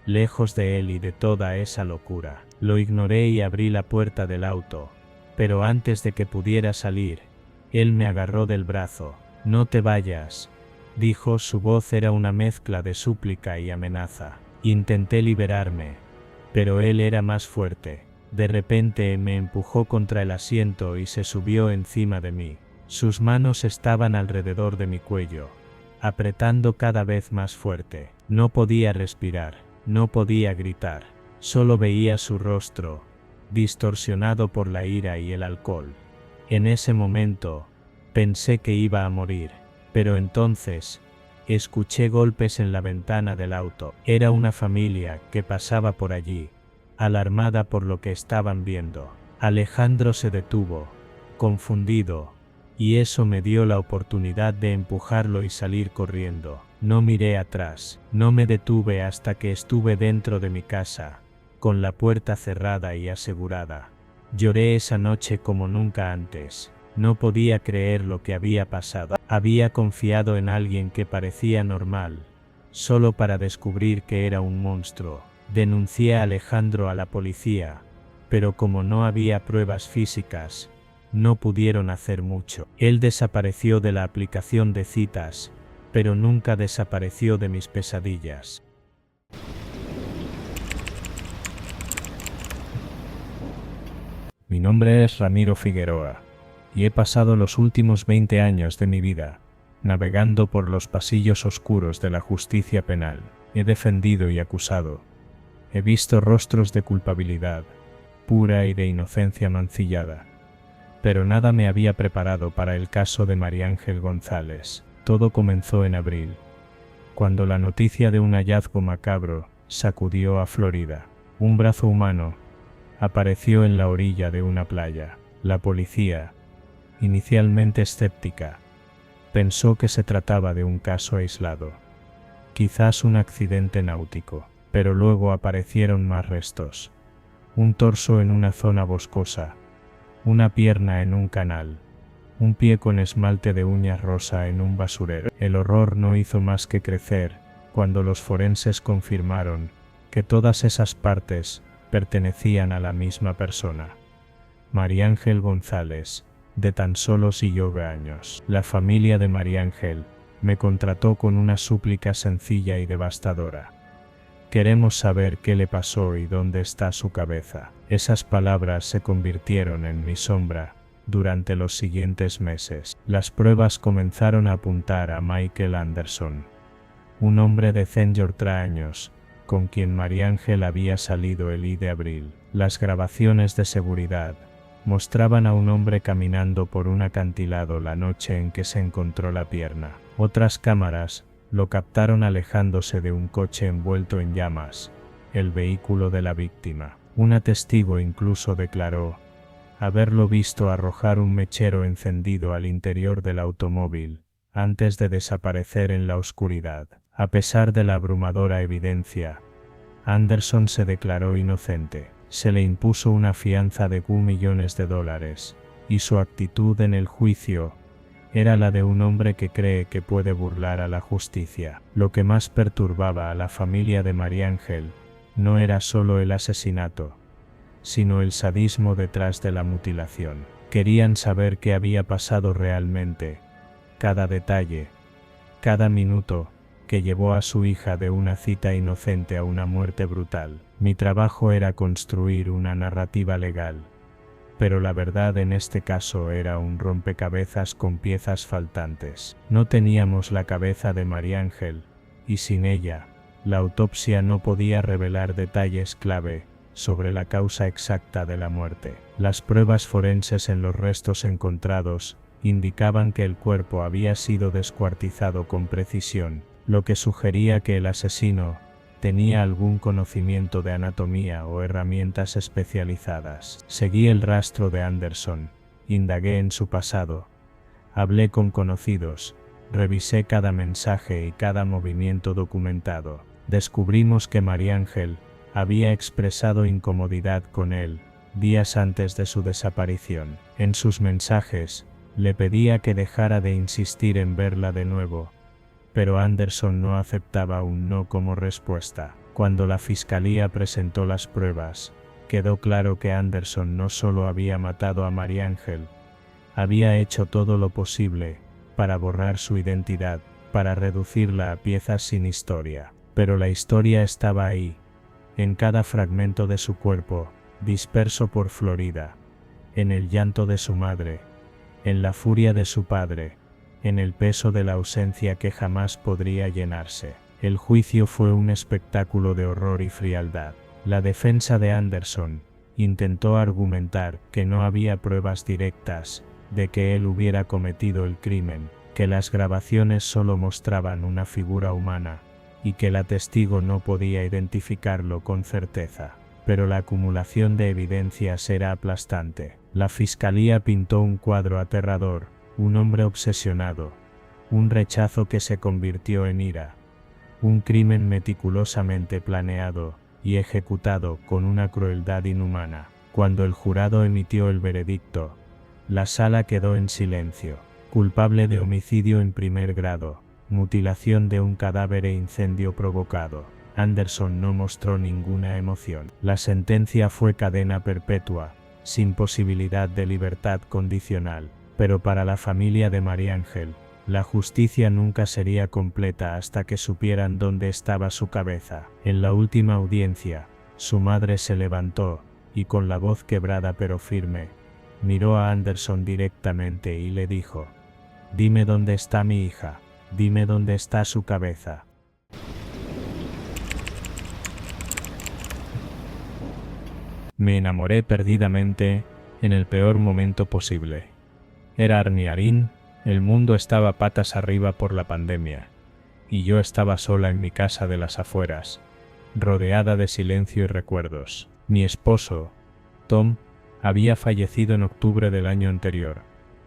lejos de él y de toda esa locura. Lo ignoré y abrí la puerta del auto, pero antes de que pudiera salir, él me agarró del brazo. No te vayas, dijo. Su voz era una mezcla de súplica y amenaza. Intenté liberarme, pero él era más fuerte. De repente me empujó contra el asiento y se subió encima de mí. Sus manos estaban alrededor de mi cuello, apretando cada vez más fuerte. No podía respirar, no podía gritar, solo veía su rostro, distorsionado por la ira y el alcohol. En ese momento, pensé que iba a morir, pero entonces, escuché golpes en la ventana del auto. Era una familia que pasaba por allí, alarmada por lo que estaban viendo. Alejandro se detuvo, confundido, y eso me dio la oportunidad de empujarlo y salir corriendo. No miré atrás, no me detuve hasta que estuve dentro de mi casa, con la puerta cerrada y asegurada. Lloré esa noche como nunca antes. No podía creer lo que había pasado. Había confiado en alguien que parecía normal, solo para descubrir que era un monstruo. Denuncié a Alejandro a la policía, pero como no había pruebas físicas, no pudieron hacer mucho. Él desapareció de la aplicación de citas, pero nunca desapareció de mis pesadillas. Mi nombre es Ramiro Figueroa, y he pasado los últimos 20 años de mi vida navegando por los pasillos oscuros de la justicia penal. He defendido y acusado. He visto rostros de culpabilidad pura y de inocencia mancillada. Pero nada me había preparado para el caso de María Ángel González. Todo comenzó en abril, cuando la noticia de un hallazgo macabro sacudió a Florida. Un brazo humano apareció en la orilla de una playa. La policía, inicialmente escéptica, pensó que se trataba de un caso aislado, quizás un accidente náutico. pero luego aparecieron más restos. Un torso en una zona boscosa, una pierna en un canal, un pie con esmalte de uñas rosa en un basurero. El horror no hizo más que crecer cuando los forenses confirmaron que todas esas partes pertenecían a la misma persona. María Ángel González, de tan solo 9 años. La familia de María Ángel me contrató con una súplica sencilla y devastadora. Queremos saber qué le pasó y dónde está su cabeza. Esas palabras se convirtieron en mi sombra durante los siguientes meses. Las pruebas comenzaron a apuntar a Michael Anderson, un hombre de 33 años, con quien María Ángel había salido el 10 de abril. Las grabaciones de seguridad mostraban a un hombre caminando por un acantilado la noche en que se encontró la pierna. Otras cámaras lo captaron alejándose de un coche envuelto en llamas, el vehículo de la víctima. Un testigo incluso declaró haberlo visto arrojar un mechero encendido al interior del automóvil, antes de desaparecer en la oscuridad. A pesar de la abrumadora evidencia, Anderson se declaró inocente. Se le impuso una fianza de $1 millón, y su actitud en el juicio era la de un hombre que cree que puede burlar a la justicia. Lo que más perturbaba a la familia de María Ángel no era solo el asesinato, sino el sadismo detrás de la mutilación. Querían saber qué había pasado realmente, cada detalle, cada minuto que llevó a su hija de una cita inocente a una muerte brutal. Mi trabajo era construir una narrativa legal, pero la verdad en este caso era un rompecabezas con piezas faltantes. No teníamos la cabeza de María Ángel, y sin ella, la autopsia no podía revelar detalles clave sobre la causa exacta de la muerte. Las pruebas forenses en los restos encontrados indicaban que el cuerpo había sido descuartizado con precisión, lo que sugería que el asesino tenía algún conocimiento de anatomía o herramientas especializadas. Seguí el rastro de Anderson, indagué en su pasado, hablé con conocidos, revisé cada mensaje y cada movimiento documentado. Descubrimos que María Ángel había expresado incomodidad con él días antes de su desaparición. En sus mensajes, le pedía que dejara de insistir en verla de nuevo, pero Anderson no aceptaba un no como respuesta. Cuando la fiscalía presentó las pruebas, quedó claro que Anderson no solo había matado a María Ángel, había hecho todo lo posible para borrar su identidad, para reducirla a piezas sin historia. Pero la historia estaba ahí, en cada fragmento de su cuerpo, disperso por Florida, en el llanto de su madre, en la furia de su padre, en el peso de la ausencia que jamás podría llenarse. El juicio fue un espectáculo de horror y frialdad. La defensa de Anderson intentó argumentar que no había pruebas directas de que él hubiera cometido el crimen, que las grabaciones solo mostraban una figura humana, y que la testigo no podía identificarlo con certeza. Pero la acumulación de evidencias era aplastante. La fiscalía pintó un cuadro aterrador: un hombre obsesionado, un rechazo que se convirtió en ira, un crimen meticulosamente planeado y ejecutado con una crueldad inhumana. Cuando el jurado emitió el veredicto, la sala quedó en silencio. Culpable de homicidio en primer grado, mutilación de un cadáver e incendio provocado. Anderson no mostró ninguna emoción. La sentencia fue cadena perpetua, sin posibilidad de libertad condicional. Pero para la familia de María Ángel, la justicia nunca sería completa hasta que supieran dónde estaba su cabeza. En la última audiencia, su madre se levantó, y con la voz quebrada pero firme, miró a Anderson directamente y le dijo: «Dime dónde está mi hija, dime dónde está su cabeza». Me enamoré perdidamente, en el peor momento posible. Era Arniarín, el mundo estaba patas arriba por la pandemia, y yo estaba sola en mi casa de las afueras, rodeada de silencio y recuerdos. Mi esposo, Tom, había fallecido en octubre del año anterior,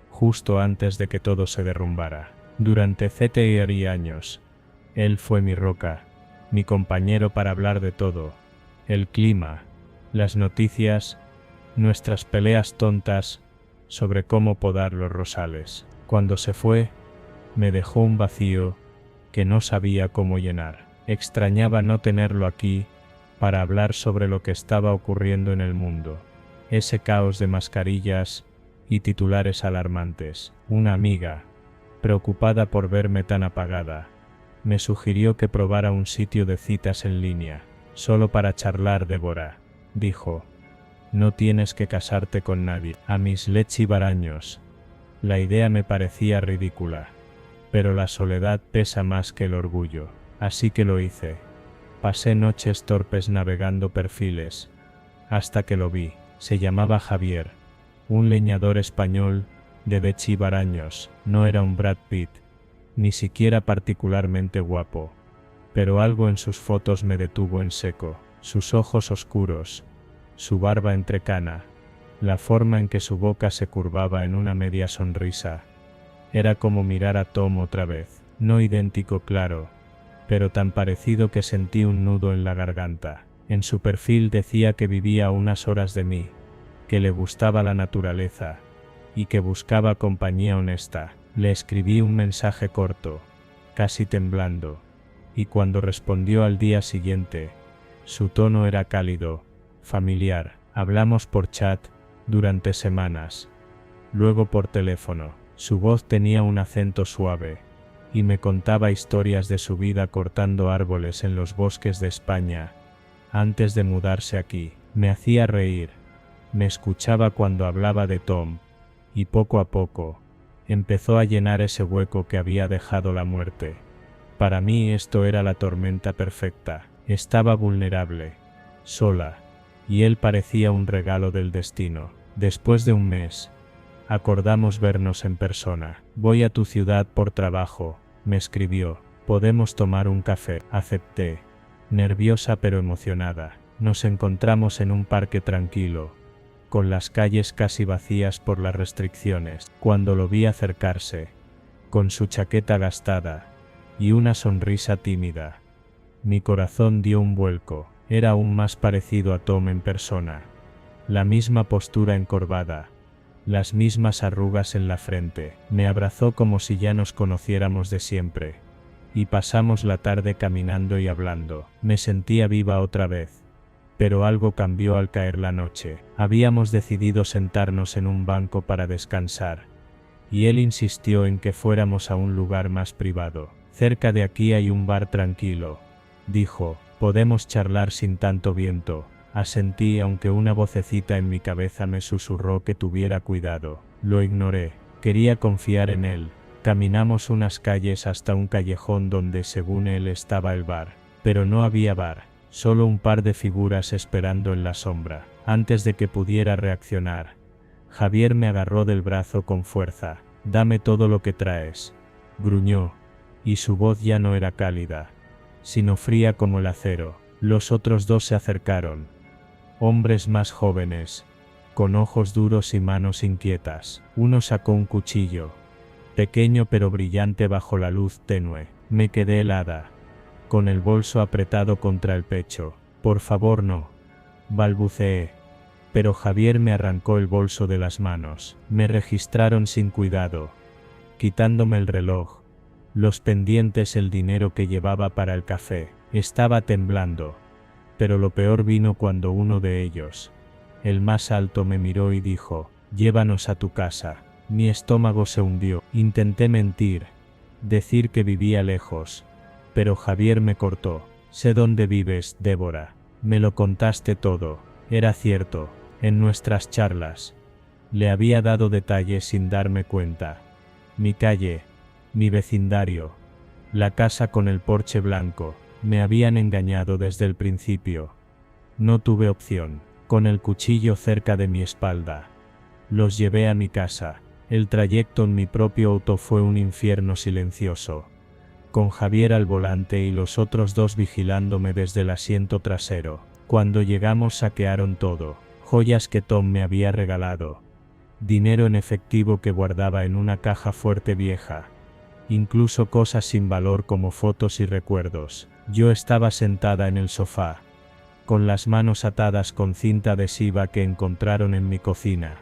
justo antes de que todo se derrumbara. Durante 7 años, él fue mi roca, mi compañero para hablar de todo, el clima, las noticias, nuestras peleas tontas sobre cómo podar los rosales. Cuando se fue, me dejó un vacío que no sabía cómo llenar. Extrañaba no tenerlo aquí para hablar sobre lo que estaba ocurriendo en el mundo. Ese caos de mascarillas y titulares alarmantes. Una amiga, preocupada por verme tan apagada, me sugirió que probara un sitio de citas en línea. Solo para charlar, Débora, dijo. No tienes que casarte con nadie. A mis lechibaraños. La idea me parecía ridícula. Pero la soledad pesa más que el orgullo. Así que lo hice. Pasé noches torpes navegando perfiles. Hasta que lo vi. Se llamaba Javier. Un leñador español, de Lechibaraños. No era un Brad Pitt. Ni siquiera particularmente guapo. Pero algo en sus fotos me detuvo en seco. Sus ojos oscuros. Su barba entrecana, la forma en que su boca se curvaba en una media sonrisa. Era como mirar a Tom otra vez, no idéntico, claro, pero tan parecido que sentí un nudo en la garganta. En su perfil decía que vivía a unas horas de mí, que le gustaba la naturaleza, y que buscaba compañía honesta. Le escribí un mensaje corto, casi temblando, y cuando respondió al día siguiente, su tono era cálido, familiar. Hablamos por chat durante semanas, luego por teléfono. Su voz tenía un acento suave, y me contaba historias de su vida cortando árboles en los bosques de España, antes de mudarse aquí. Me hacía reír, me escuchaba cuando hablaba de Tom, y poco a poco, empezó a llenar ese hueco que había dejado la muerte. Para mí esto era la tormenta perfecta. Estaba vulnerable, sola, y él parecía un regalo del destino. Después de un mes, acordamos vernos en persona. Voy a tu ciudad por trabajo, me escribió. Podemos tomar un café. Acepté, nerviosa pero emocionada. Nos encontramos en un parque tranquilo, con las calles casi vacías por las restricciones. Cuando lo vi acercarse, con su chaqueta gastada y una sonrisa tímida, mi corazón dio un vuelco. Era aún más parecido a Tom en persona. La misma postura encorvada, las mismas arrugas en la frente. Me abrazó como si ya nos conociéramos de siempre. Y pasamos la tarde caminando y hablando. Me sentía viva otra vez. Pero algo cambió al caer la noche. Habíamos decidido sentarnos en un banco para descansar, y él insistió en que fuéramos a un lugar más privado. Cerca de aquí hay un bar tranquilo, dijo. Podemos charlar sin tanto viento. Asentí, aunque una vocecita en mi cabeza me susurró que tuviera cuidado. Lo ignoré. Quería confiar en él. Caminamos unas calles hasta un callejón donde, según él, estaba el bar. Pero no había bar, solo un par de figuras esperando en la sombra. Antes de que pudiera reaccionar, Javier me agarró del brazo con fuerza. Dame todo lo que traes, gruñó, y su voz ya no era cálida, sino fría como el acero. Los otros dos se acercaron. Hombres más jóvenes, con ojos duros y manos inquietas. Uno sacó un cuchillo, pequeño pero brillante bajo la luz tenue. Me quedé helada, con el bolso apretado contra el pecho. Por favor, no, balbuceé. Pero Javier me arrancó el bolso de las manos. Me registraron sin cuidado, quitándome el reloj, los pendientes, el dinero que llevaba para el café. Estaba temblando. Pero lo peor vino cuando uno de ellos, el más alto, me miró y dijo: llévanos a tu casa. Mi estómago se hundió. Intenté mentir, decir que vivía lejos, pero Javier me cortó. Sé dónde vives, Débora. Me lo contaste todo. Era cierto. En nuestras charlas, le había dado detalles sin darme cuenta. Mi calle, mi vecindario, la casa con el porche blanco. Me habían engañado desde el principio. No tuve opción. Con el cuchillo cerca de mi espalda, los llevé a mi casa. El trayecto en mi propio auto fue un infierno silencioso, con Javier al volante y los otros dos vigilándome desde el asiento trasero. Cuando llegamos saquearon todo: joyas que Tom me había regalado, dinero en efectivo que guardaba en una caja fuerte vieja, incluso cosas sin valor como fotos y recuerdos. Yo estaba sentada en el sofá, con las manos atadas con cinta adhesiva que encontraron en mi cocina.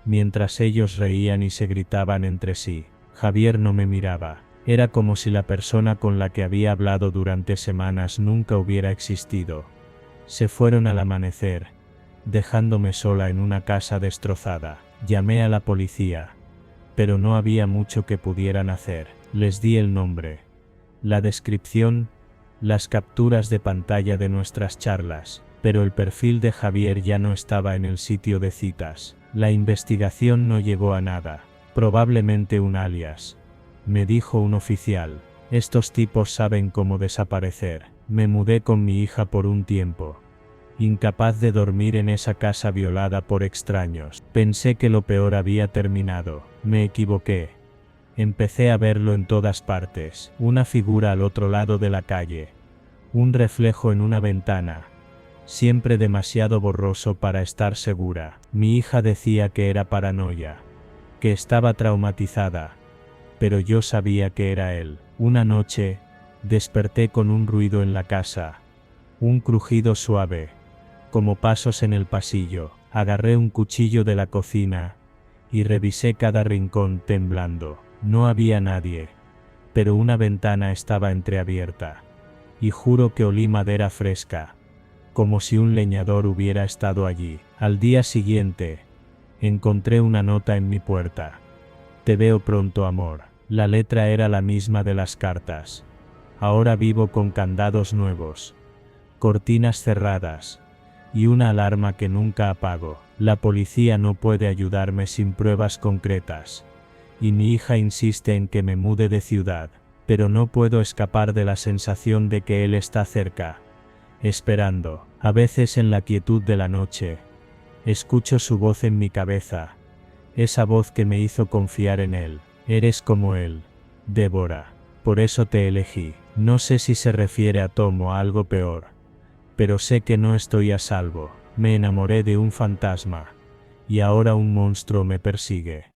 Mientras ellos reían y se gritaban entre sí, Javier no me miraba. Era como si la persona con la que había hablado durante semanas nunca hubiera existido. Se fueron al amanecer, dejándome sola en una casa destrozada. Llamé a la policía, pero no había mucho que pudieran hacer. Les di el nombre, la descripción, las capturas de pantalla de nuestras charlas, pero el perfil de Javier ya no estaba en el sitio de citas. La investigación no llegó a nada. Probablemente un alias, me dijo un oficial. Estos tipos saben cómo desaparecer. Me mudé con mi hija por un tiempo, incapaz de dormir en esa casa violada por extraños. Pensé que lo peor había terminado. Me equivoqué. Empecé a verlo en todas partes. Una figura al otro lado de la calle. Un reflejo en una ventana. Siempre demasiado borroso para estar segura. Mi hija decía que era paranoia, que estaba traumatizada, pero yo sabía que era él. Una noche, desperté con un ruido en la casa. Un crujido suave, como pasos en el pasillo. Agarré un cuchillo de la cocina y revisé cada rincón temblando. No había nadie, pero una ventana estaba entreabierta, y juro que olí madera fresca, como si un leñador hubiera estado allí. Al día siguiente, encontré una nota en mi puerta. Te veo pronto, amor. La letra era la misma de las cartas. Ahora vivo con candados nuevos, cortinas cerradas, y una alarma que nunca apago. La policía no puede ayudarme sin pruebas concretas, y mi hija insiste en que me mude de ciudad, pero no puedo escapar de la sensación de que él está cerca, esperando. A veces en la quietud de la noche, escucho su voz en mi cabeza, esa voz que me hizo confiar en él. Eres como él, Débora. Por eso te elegí. No sé si se refiere a Tom o a algo peor, pero sé que no estoy a salvo. Me enamoré de un fantasma, y ahora un monstruo me persigue.